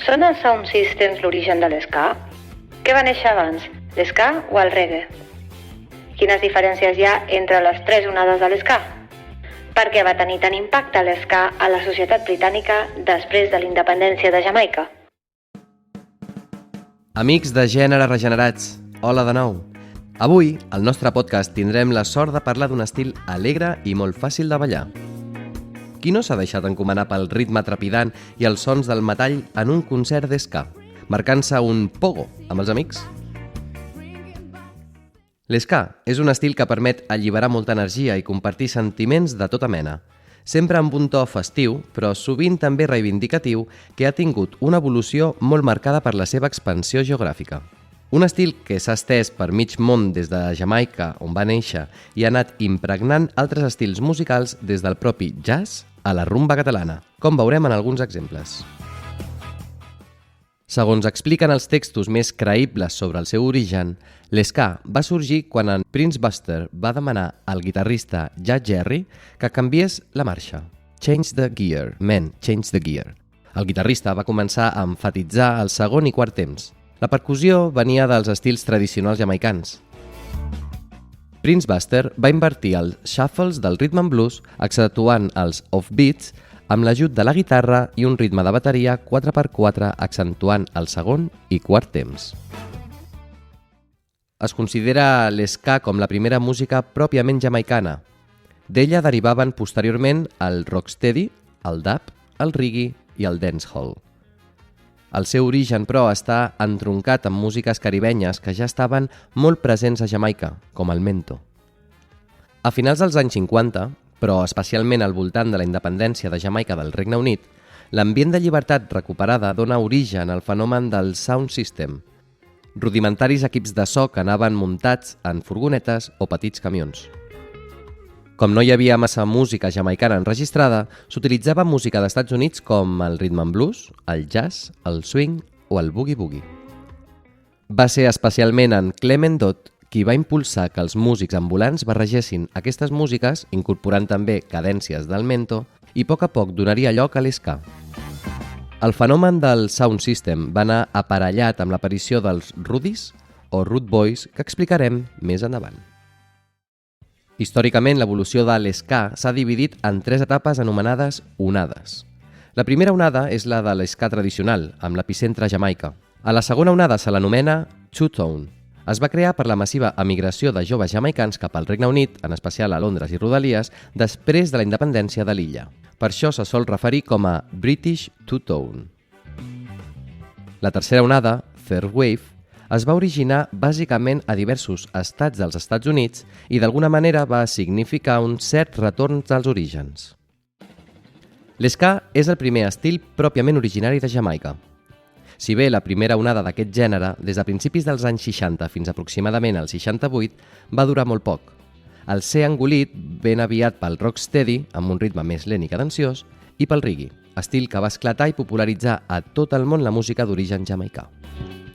Són els sound systems l'origen de l'ska? Què va néixer abans, l'ska o el reggae? Quines diferències hi ha entre les tres onades de l'ska? Per què va tenir tant impacte l'ska a la societat britànica després de la independència de Jamaica? Amics de Gènere Regenerats, hola de nou. Avui, al nostre podcast, tindrem la sort de parlar d'un estil alegre i molt fàcil de ballar. Qui no s'ha deixat encomanar pel ritme trepidant i els sons del metall en un concert d'ska, marcant-se un pogo amb els amics? L'ska és un estil que permet alliberar molta energia i compartir sentiments de tota mena, sempre amb un to festiu, però sovint també reivindicatiu, que ha tingut una evolució molt marcada per la seva expansió geogràfica. Un estil que s'ha estès per mig món des de Jamaica, on va néixer, i ha anat impregnant altres estils musicals des del propi jazz a la rumba catalana, com veurem en alguns exemples. Segons expliquen els textos més creïbles sobre el seu origen, l'ska va sorgir quan en Prince Buster va demanar al guitarrista Jack Jerry que canviés la marxa. Change the gear, man, change the gear. El guitarrista va començar a emfatitzar el segon i quart temps. La percussió venia dels estils tradicionals jamaicans. Prince Buster va invertir els shuffles del rhythm and blues, accentuant els offbeats amb l'ajut de la guitarra i un ritme de bateria 4x4 accentuant el segon i quart temps. Es considera l'ska com la primera música pròpiament jamaicana. D'ella derivaven posteriorment el rocksteady, el dub, el reggae i el dancehall. El seu origen, però, està entroncat amb músiques caribenyes que ja estaven molt presents a Jamaica, com el mento. A finals dels anys 50, però especialment al voltant de la independència de Jamaica del Regne Unit, l'ambient de llibertat recuperada dona origen al fenomen del sound system, rudimentaris equips de so que anaven muntats en furgonetes o petits camions. Com no hi havia massa música jamaicana enregistrada, s'utilitzava música d'Estats Units com el rhythm and blues, el jazz, el swing o el boogie-boogie. Va ser especialment en Clement Dodd qui va impulsar que els músics ambulants barregessin aquestes músiques, incorporant també cadències del mento, i a poc donaria lloc a l'ska. El fenomen del sound system va anar aparellat amb l'aparició dels Rudies o Rude Boys, que explicarem més endavant. Històricament, l'evolució de l'ska s'ha dividit en tres etapes anomenades onades. La primera onada és la de l'ska tradicional, amb l'epicentre a Jamaica. A la segona onada se l'anomena two-tone. Es va crear per la massiva emigració de joves jamaicans cap al Regne Unit, en especial a Londres i Rodalies, després de la independència de l'illa. Per això se sol referir com a British two-tone. La tercera onada, third wave, es va originar bàsicament a diversos estats dels Estats Units i d'alguna manera va significar un cert retorn als orígens. L'ska és el primer estil pròpiament originari de Jamaica. Si bé la primera onada d'aquest gènere, des de principis dels anys 60 fins aproximadament al 68, va durar molt poc. El ser engolit ben aviat pel rocksteady, amb un ritme més lent i cadenciós, i pel reggae, estil que va esclatar i popularitzar a tot el món la música d'origen jamaicà.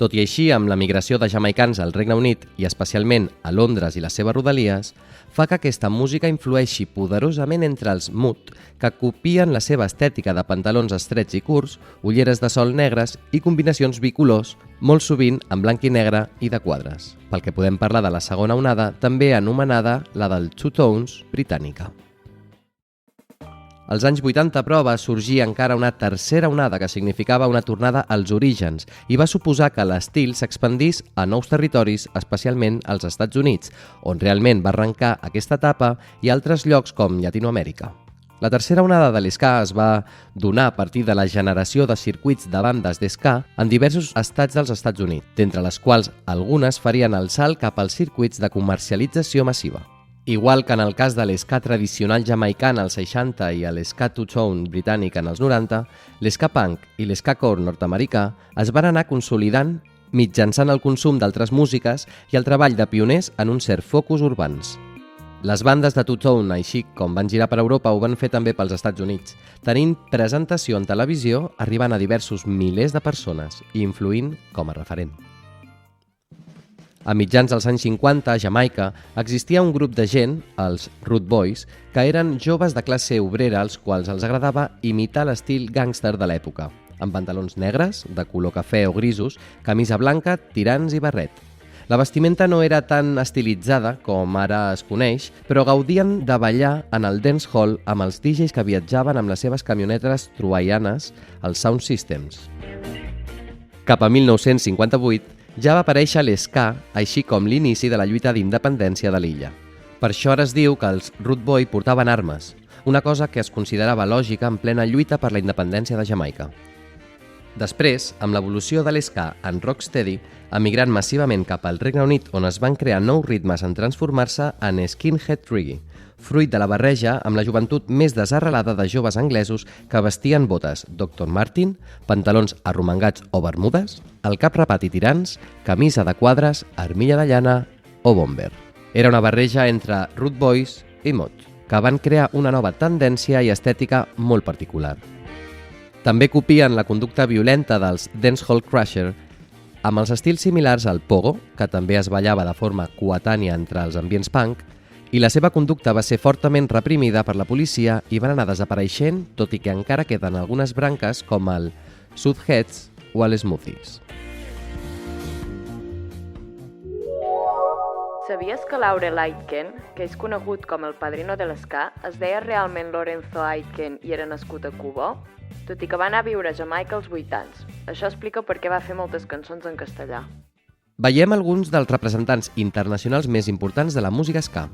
Tot i així, amb la migració de jamaicans al Regne Unit i especialment a Londres i les seves rodalies, fa que aquesta música influeixi poderosament entre els mood, que copien la seva estètica de pantalons estrets i curts, ulleres de sol negres i combinacions bicolors, molt sovint en blanc i negre i de quadres. Pel que podem parlar de la segona onada, també anomenada la del two-tones britànica. Als anys 80, però, va sorgir encara una tercera onada que significava una tornada als orígens i va suposar que l'estil s'expandís a nous territoris, especialment als Estats Units, on realment va arrencar aquesta etapa, i altres llocs com Llatinoamèrica. La tercera onada de l'ska es va donar a partir de la generació de circuits de bandes d'ska en diversos estats dels Estats Units, d'entre les quals algunes farien el salt cap als circuits de comercialització massiva. Igual que en el cas de l'ska tradicional jamaicana als 60 i l'ska two-tone britànic en els 90, l'ska punk i l'ska core nord-americà es van anar consolidant mitjançant el consum d'altres músiques i el treball de pioners en un cert focus urbans. Les bandes de two-tone, així com van girar per Europa, ho van fer també pels Estats Units, tenint presentació en televisió, arribant a diversos milers de persones i influint com a referent. A mitjans dels anys 50, a Jamaica, existia un grup de gent, els Rude Boys, que eren joves de classe obrera als quals els agradava imitar l'estil gàngster de l'època. amb pantalons negres, de color cafè o grisos, camisa blanca, tirants i barret. La vestimenta no era tan estilitzada com ara es coneix, però gaudien de ballar en el dance hall amb els DJs que viatjaven amb les seves camionetes troianes, els Sound Systems. Cap a 1958 ja va aparèixer l'ska, així com l'inici de la lluita d'independència de l'illa. Per això ara es diu que els Rude Boy portaven armes, una cosa que es considerava lògica en plena lluita per la independència de Jamaica. Després, amb l'evolució de l'ska en rocksteady, emigrant massivament cap al Regne Unit on es van crear nous ritmes en transformar-se en skinhead reggae, fruit de la barreja amb la joventut més desarrelada de joves anglesos que vestien botes Dr. Martin, pantalons arromangats o bermudes, el cap rapat i tirants, camisa de quadres, armilla de llana o bomber. Era una barreja entre Rude Boys i mod, que van crear una nova tendència i estètica molt particular. També copien la conducta violenta dels Dancehall Crusher amb els estils similars al pogo, que també es ballava de forma coetània entre els ambients punk, i la seva conducta va ser fortament reprimida per la policia i van anar desapareixent, tot i que encara queden algunes branques com el Sudheads o el Smoothies. Sabies que Laurel Aitken, que és conegut com el padrino de l'ska, es deia realment Lorenzo Aitken i era nascut a Cuba? Tot i que va anar a viure a Jamaica als 8 anys. Això explica per què va fer moltes cançons en castellà. Veiem alguns dels representants internacionals més importants de la música ska,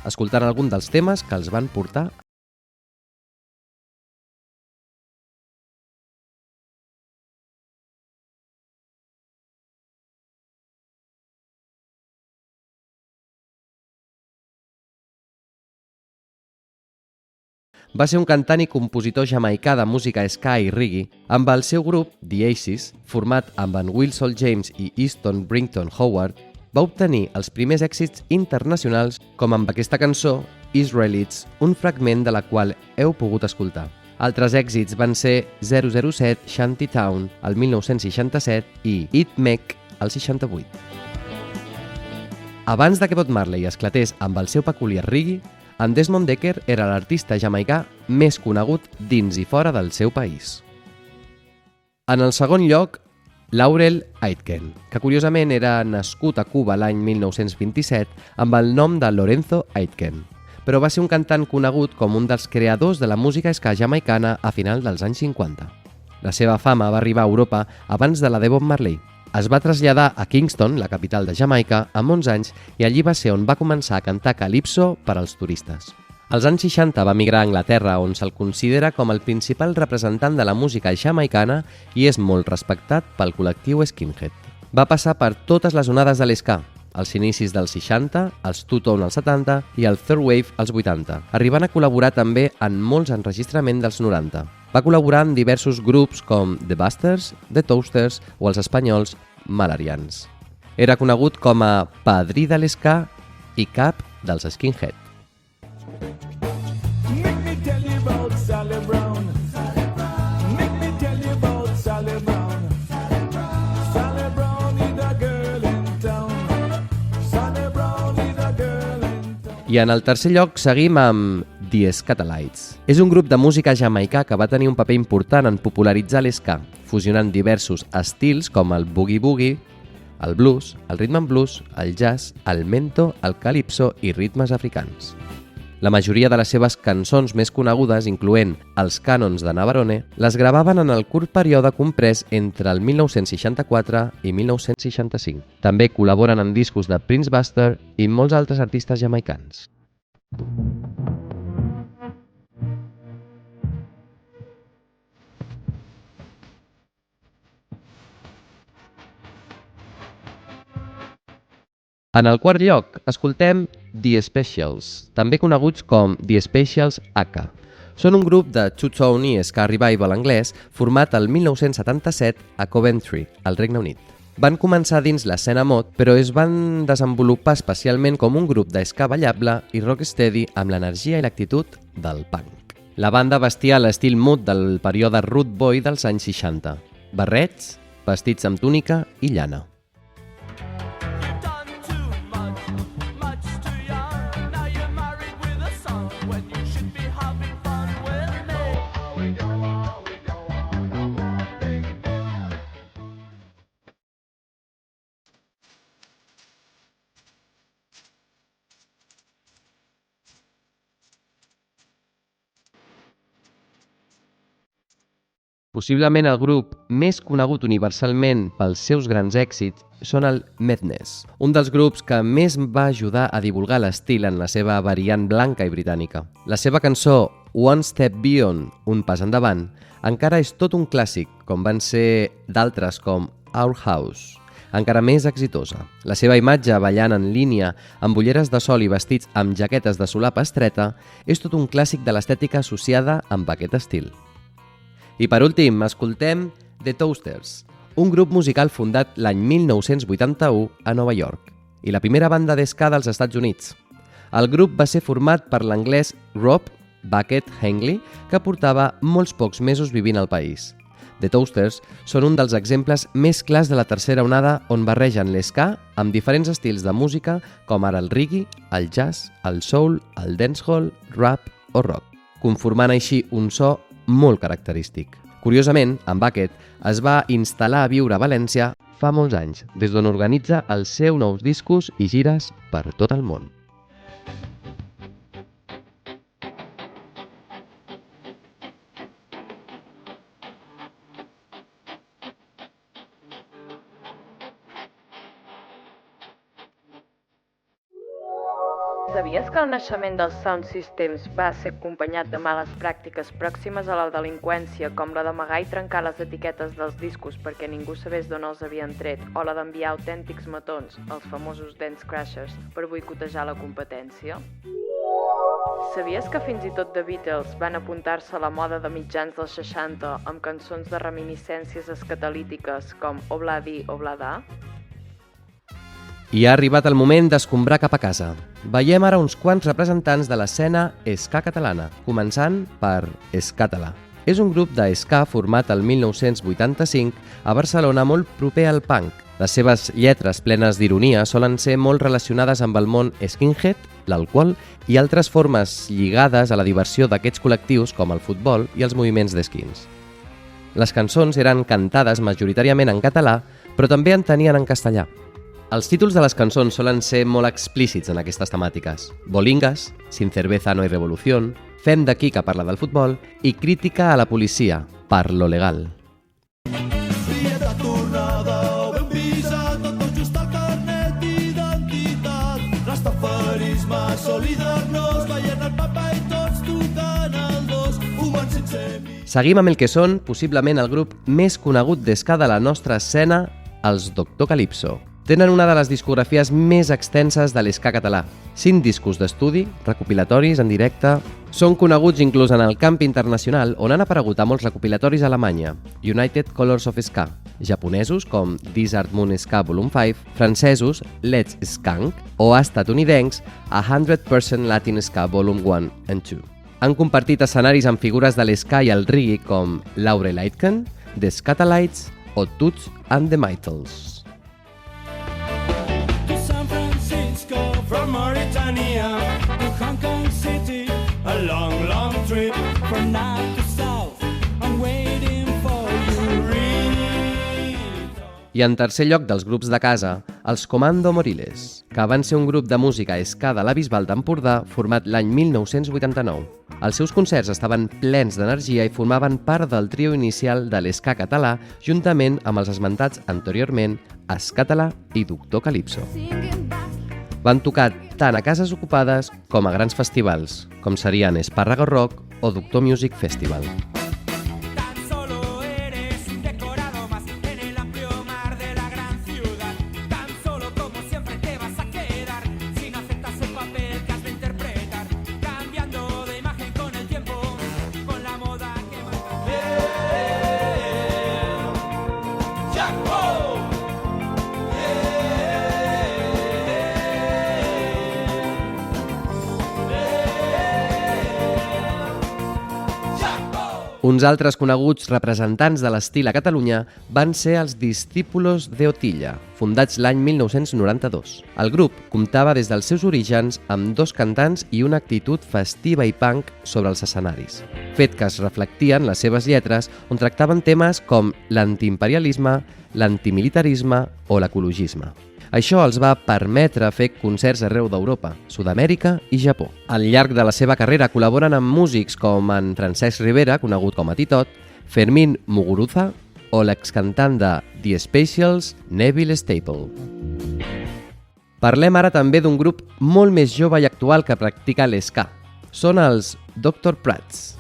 escoltant algun dels temes que els van portar. Va ser un cantant i compositor jamaicà de música ska i reggae amb el seu grup, The Aces, format amb en Wilson James i Easton Brington Howard, va obtenir els primers èxits internacionals com amb aquesta cançó, Israelites, un fragment de la qual heu pogut escoltar. Altres èxits van ser 007 Shantytown, el 1967 i It Mek, el 68. Abans de que Bob Marley esclatés amb el seu peculiar reggae, en Desmond Dekker era l'artista jamaicà més conegut dins i fora del seu país. En el segon lloc, Laurel Aitken, que curiosament era nascut a Cuba l'any 1927 amb el nom de Lorenzo Aitken, però va ser un cantant conegut com un dels creadors de la música ska jamaicana a final dels anys 50. La seva fama va arribar a Europa abans de la de Bob Marley. Es va traslladar a Kingston, la capital de Jamaica, amb 11 anys i allí va ser on va començar a cantar calipso per als turistes. Als anys 60 va migrar a Anglaterra, on se'l considera com el principal representant de la música jamaicana i és molt respectat pel col·lectiu skinhead. Va passar per totes les onades de l'ska, als inicis dels 60, els two-tone als 70 i el third wave als 80, arribant a col·laborar també en molts enregistraments dels 90. Va col·laborar en diversos grups com The Busters, The Toasters o els espanyols Malarians. Era conegut com a padrí de l'ska i cap dels skinhead. I en el tercer lloc seguim amb The Skatalites. És un grup de música jamaicà que va tenir un paper important en popularitzar l'ska, fusionant diversos estils com el boogie-boogie, el blues, el rhythm and blues, el jazz, el mento, el calipso i ritmes africans. La majoria de les seves cançons més conegudes, incloent els cànons de Navarone, les gravaven en el curt període comprès entre el 1964 i 1965. També col·laboren en discos de Prince Buster i molts altres artistes jamaicans. En el quart lloc, escoltem The Specials, també coneguts com The Specials AK. Són un grup de two-tone i ska revival anglès format el 1977 a Coventry, al Regne Unit. Van començar dins l'escena mod, però es van desenvolupar especialment com un grup de ska ballable i rocksteady amb l'energia i l'actitud del punk. La banda vestia l'estil mod del període Rude Boy dels anys 60. Barrets, vestits amb túnica i llana. Possiblement el grup més conegut universalment pels seus grans èxits són el Madness, un dels grups que més va ajudar a divulgar l'estil en la seva variant blanca i britànica. La seva cançó One Step Beyond, un pas endavant, encara és tot un clàssic, com van ser d'altres com Our House, encara més exitosa. La seva imatge ballant en línia, amb ulleres de sol i vestits amb jaquetes de solapa estreta, és tot un clàssic de l'estètica associada amb aquest estil. I per últim, escoltem The Toasters, un grup musical fundat l'any 1981 a Nova York i la primera banda d'esca dels Estats Units. El grup va ser format per l'anglès Rob Bucket Hengley, que portava molts pocs mesos vivint al país. The Toasters són un dels exemples més clars de la tercera onada on barregen l'esca amb diferents estils de música com ara el reggae, el jazz, el soul, el dancehall, rap o rock, conformant així un so molt característic. Curiosament, en Bucket es va instal·lar a viure a València fa molts anys, des d'on organitza els seus nous discos i gires per tot el món. Sabies que el naixement dels sound systems va ser acompanyat de males pràctiques pròximes a la delinqüència, com la d'amagar i trencar les etiquetes dels discos perquè ningú sabés d'on els havien tret, o la d'enviar autèntics matons, els famosos dance crashers, per boicotejar la competència? Sabies que fins i tot The Beatles van apuntar-se a la moda de mitjans dels 60 amb cançons de reminiscències escatalítiques com Obladi Oblada? I ha arribat el moment d'escombrar cap a casa. Veiem ara uns quants representants de l'escena ska catalana, començant per Escatala. És un grup d'ska format el 1985 a Barcelona molt proper al punk. Les seves lletres plenes d'ironia solen ser molt relacionades amb el món skinhead, l'alcohol i altres formes lligades a la diversió d'aquests col·lectius com el futbol i els moviments d'eskins. Les cançons eren cantades majoritàriament en català, però també en tenien en castellà. Els títols de les cançons solen ser molt explícits en aquestes temàtiques. Bolingas, Sin cerveza no hay revolución, Fem d'aquí que parla del futbol i Crítica a la policia, per lo legal. Dieta tornada, ben visa, tot just al carnet d'identitat. Rastafarisme, solidarnos, veient el papa i tots tocant el dos, humans sense mi. Seguim amb el que són, possiblement, el grup més conegut d'esca de la nostra escena, els Doctor Calypso. Tenen una de les discografies més extenses de l'esca català. 5 discos d'estudi, recopilatoris en directe. Són coneguts inclús en el camp internacional, on han aparegut a molts recopilatoris a Alemanya, United Colors of Ska, japonesos com Desert Moon Ska Vol. 5, francesos Let's Skank o estatunidencs 100% Latin Ska Vol. 1 and 2. Han compartit escenaris amb figures de l'esca i el reggae com Laurel Aitken, The Scatalites o Toots and the Maytals. From Mauritania to Hong Kong City, a long, long trip from north to south. I'm waiting for you. I en tercer lloc dels grups de casa, els Comando Moriles, que van ser un grup de música ska de la Bisbal d'Empordà format l'any 1989. Els seus concerts estaven plens d'energia i formaven part del trio inicial de l'esca català juntament amb els esmentats anteriorment Escatala i Doctor Calypso. Van tocar tant a cases ocupades com a grans festivals, com serien Espárrago Rock o Doctor Music Festival. Uns altres coneguts representants de l'estil a Catalunya van ser els Discípulos de Otilla, fundats l'any 1992. El grup comptava des dels seus orígens amb 2 cantants i una actitud festiva i punk sobre els escenaris, fet que es reflectia en les seves lletres on tractaven temes com l'antiimperialisme, l'antimilitarisme o l'ecologisme. Això els va permetre fer concerts arreu d'Europa, Sud-amèrica i Japó. Al llarg de la seva carrera col·laboren amb músics com en Francesc Rivera, conegut com a Titot, Fermín Muguruza o l'excantant de The Specials, Neville Staple. Parlem ara també d'un grup molt més jove i actual que practica l'ska. Són els Dr. Prats.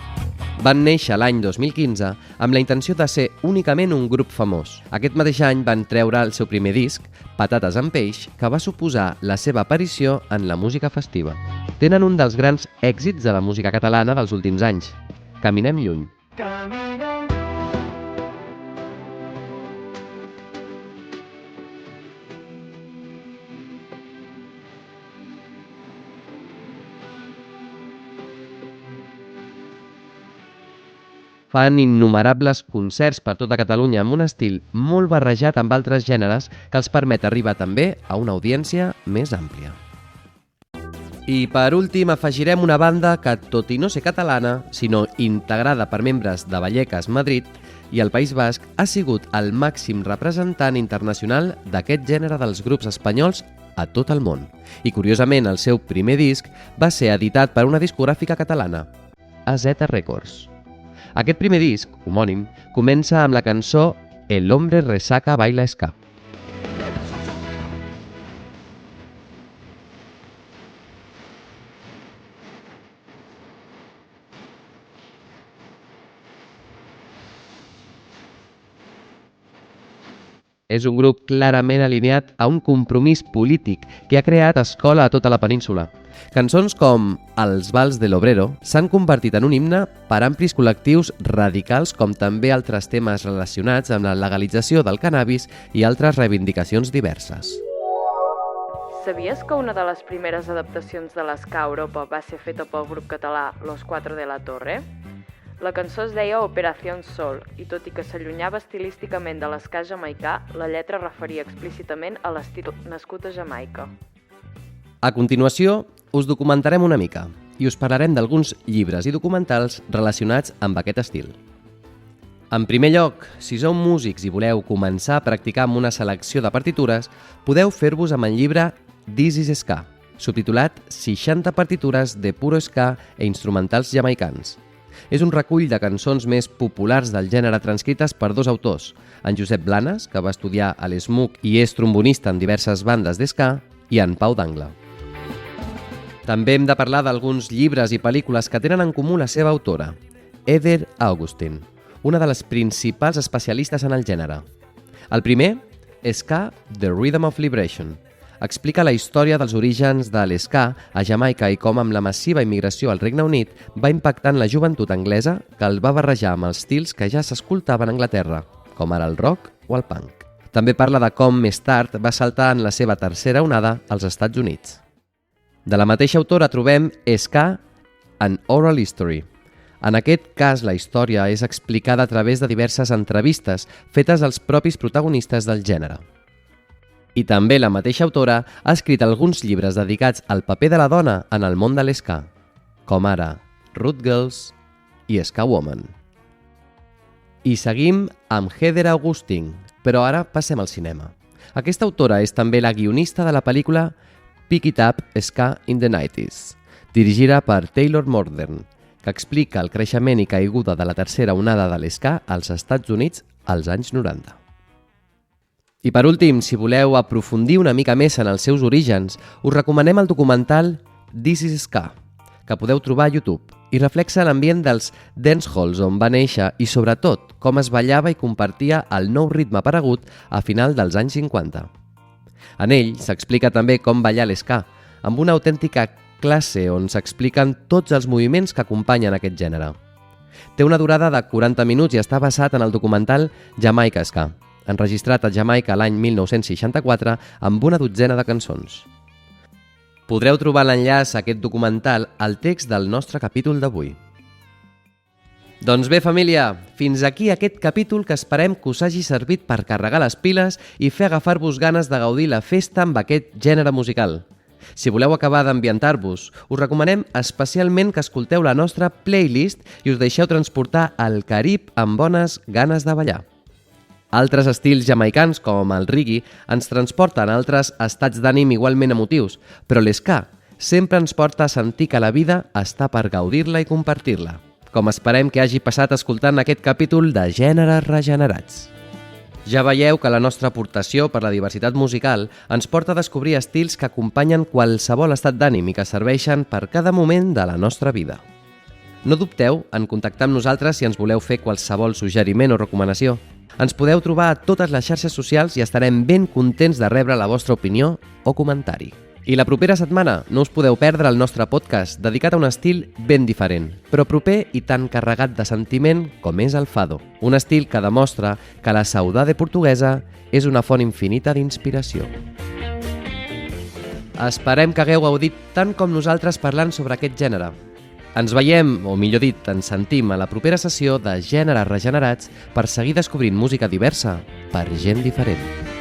Van néixer l'any 2015 amb la intenció de ser únicament un grup famós. Aquest mateix any van treure el seu primer disc, Patates amb peix, que va suposar la seva aparició en la música festiva. Tenen un dels grans èxits de la música catalana dels últims anys, Caminem lluny. Fan innumerables concerts per tota Catalunya amb un estil molt barrejat amb altres gèneres que els permet arribar també a una audiència més àmplia. I per últim afegirem una banda que, tot i no ser catalana, sinó integrada per membres de Vallecas, Madrid i el País Basc, ha sigut el màxim representant internacional d'aquest gènere dels grups espanyols a tot el món. I curiosament, el seu primer disc va ser editat per una discogràfica catalana, AZ Records. Aquest primer disc, homònim, comença amb la cançó El hombre resaca baila ska. És un grup clarament alineat a un compromís polític que ha creat escola a tota la península. Cançons com Els vals de l'obrero s'han convertit en un himne per amplis col·lectius radicals, com també altres temes relacionats amb la legalització del cannabis i altres reivindicacions diverses. Sabies que una de les primeres adaptacions de l'ska a Europa va ser feta pel grup català Los Cuatro de la Torre? La cançó es deia Operación Sol i, tot i que s'allunyava estilísticament de l'ska jamaicà, la lletra referia explícitament a l'estil nascut a Jamaica. A continuació, us documentarem una mica i us parlarem d'alguns llibres i documentals relacionats amb aquest estil. En primer lloc, si sou músics i voleu començar a practicar amb una selecció de partitures, podeu fer-vos amb el llibre This is Ska, subtitulat 60 partitures de puro ska e instrumentals jamaicans. És un recull de cançons més populars del gènere transcrites per dos autors, en Josep Blanes, que va estudiar a l'SMUC i és trombonista en diverses bandes d'ska, i en Pau d'Angle. També hem de parlar d'alguns llibres i pel·lícules que tenen en comú la seva autora, Heather Augustine, una de les principals especialistes en el gènere. El primer, Ska, The Rhythm of Liberation. Explica la història dels orígens de l'ska a Jamaica i com amb la massiva immigració al Regne Unit va impactar en la joventut anglesa, que el va barrejar amb els estils que ja s'escoltaven a Anglaterra, com ara el rock o el punk. També parla de com més tard va saltar en la seva tercera onada als Estats Units. De la mateixa autora trobem Ska and Oral History. En aquest cas, la història és explicada a través de diverses entrevistes fetes als propis protagonistes del gènere. I també la mateixa autora ha escrit alguns llibres dedicats al paper de la dona en el món de l'ska, com ara Root Girls i Ska Woman. I seguim amb Heather Augustine, però ara passem al cinema. Aquesta autora és també la guionista de la pel·lícula Pick It Up, Ska in the 90s, dirigida per Taylor Morden, que explica el creixement i caiguda de la tercera onada de l'ska als Estats Units als anys 90. I per últim, si voleu aprofundir una mica més en els seus orígens, us recomanem el documental This is Ska, que podeu trobar a YouTube, i reflexa l'ambient dels dancehalls on va néixer i, sobretot, com es ballava i compartia el nou ritme aparegut a final dels anys 50. En ell s'explica també com ballar l'ska, amb una autèntica classe on s'expliquen tots els moviments que acompanyen aquest gènere. Té una durada de 40 minuts i està basat en el documental Jamaica Ska, enregistrat a Jamaica l'any 1964 amb una dotzena de cançons. Podreu trobar l'enllaç a aquest documental al text del nostre capítol d'avui. Doncs bé, família, fins aquí aquest capítol que esperem que us hagi servit per carregar les piles i fer agafar-vos ganes de gaudir la festa amb aquest gènere musical. Si voleu acabar d'ambientar-vos, us recomanem especialment que escolteu la nostra playlist i us deixeu transportar al Carib amb bones ganes de ballar. Altres estils jamaicans, com el reggae, ens transporten a altres estats d'ànim igualment emotius, però l'ska sempre ens porta a sentir que la vida està per gaudir-la i compartir-la, com esperem que hagi passat escoltant aquest capítol de Gèneres Regenerats. Ja veieu que la nostra aportació per la diversitat musical ens porta a descobrir estils que acompanyen qualsevol estat d'ànim i que serveixen per cada moment de la nostra vida. No dubteu en contactar amb nosaltres si ens voleu fer qualsevol suggeriment o recomanació. Ens podeu trobar a totes les xarxes socials i estarem ben contents de rebre la vostra opinió o comentari. I la propera setmana no us podeu perdre el nostre podcast dedicat a un estil ben diferent, però proper i tan carregat de sentiment com és el fado. Un estil que demostra que la saudade portuguesa és una font infinita d'inspiració. Esperem que hagueu gaudit tant com nosaltres parlant sobre aquest gènere. Ens veiem, o millor dit, ens sentim a la propera sessió de Gèneres Regenerats per seguir descobrint música diversa per gent diferent.